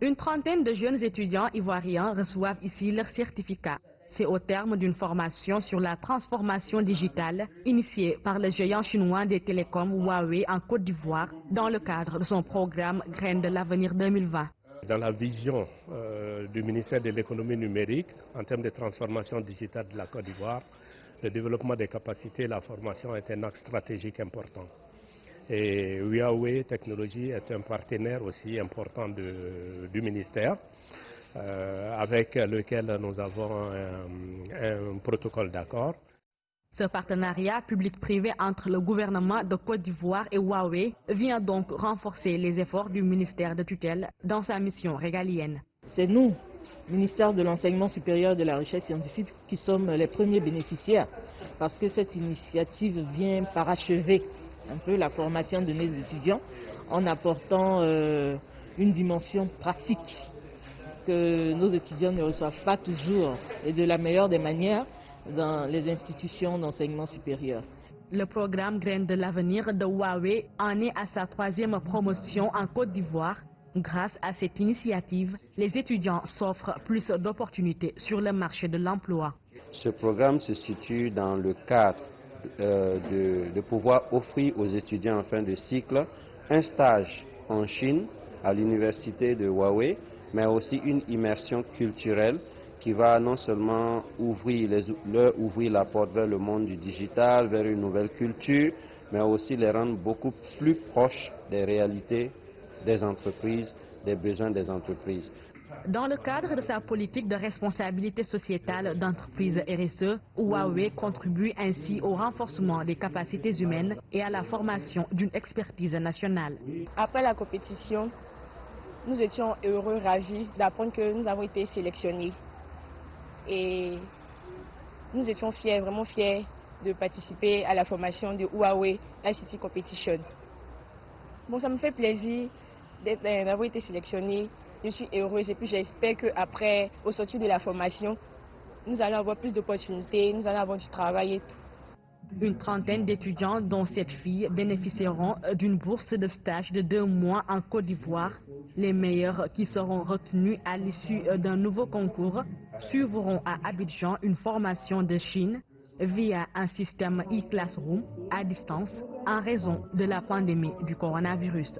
Une trentaine de jeunes étudiants ivoiriens reçoivent ici leur certificat. C'est au terme d'une formation sur la transformation digitale initiée par le géant chinois des télécoms Huawei en Côte d'Ivoire dans le cadre de son programme Graines de l'avenir 2020. Dans la vision du ministère de l'économie numérique en termes de transformation digitale de la Côte d'Ivoire, le développement des capacités et la formation est un axe stratégique important. Et Huawei Technologies est un partenaire aussi important du ministère, avec lequel nous avons un protocole d'accord. Ce partenariat public-privé entre le gouvernement de Côte d'Ivoire et Huawei vient donc renforcer les efforts du ministère de tutelle dans sa mission régalienne. C'est nous, ministère de l'Enseignement supérieur et de la Recherche scientifique, qui sommes les premiers bénéficiaires parce que cette initiative vient parachever un peu la formation de nos étudiants en apportant une dimension pratique que nos étudiants ne reçoivent pas toujours et de la meilleure des manières dans les institutions d'enseignement supérieur. Le programme Graines de l'avenir de Huawei en est à sa 3e promotion en Côte d'Ivoire. Grâce à cette initiative, les étudiants s'offrent plus d'opportunités sur le marché de l'emploi. Ce programme se situe dans le cadre de pouvoir offrir aux étudiants en fin de cycle un stage en Chine à l'université de Huawei, mais aussi une immersion culturelle qui va non seulement leur ouvrir la porte vers le monde du digital, vers une nouvelle culture, mais aussi les rendre beaucoup plus proches des réalités des entreprises, des besoins des entreprises. Dans le cadre de sa politique de responsabilité sociétale d'entreprise RSE, Huawei contribue ainsi au renforcement des capacités humaines et à la formation d'une expertise nationale. Après la compétition, nous étions heureux, ravis d'apprendre que nous avons été sélectionnés. Et nous étions fiers, vraiment fiers de participer à la formation de Huawei ICT Competition. Bon, ça me fait plaisir d'avoir été sélectionnée. Je suis heureuse et puis j'espère qu'après, au sortir de la formation, nous allons avoir plus d'opportunités, nous allons avoir du travail et tout. Une trentaine d'étudiants, dont 7 filles, bénéficieront d'une bourse de stage de 2 mois en Côte d'Ivoire. Les meilleurs qui seront retenus à l'issue d'un nouveau concours suivront à Abidjan une formation de Chine via un système e-classroom à distance en raison de la pandémie du coronavirus.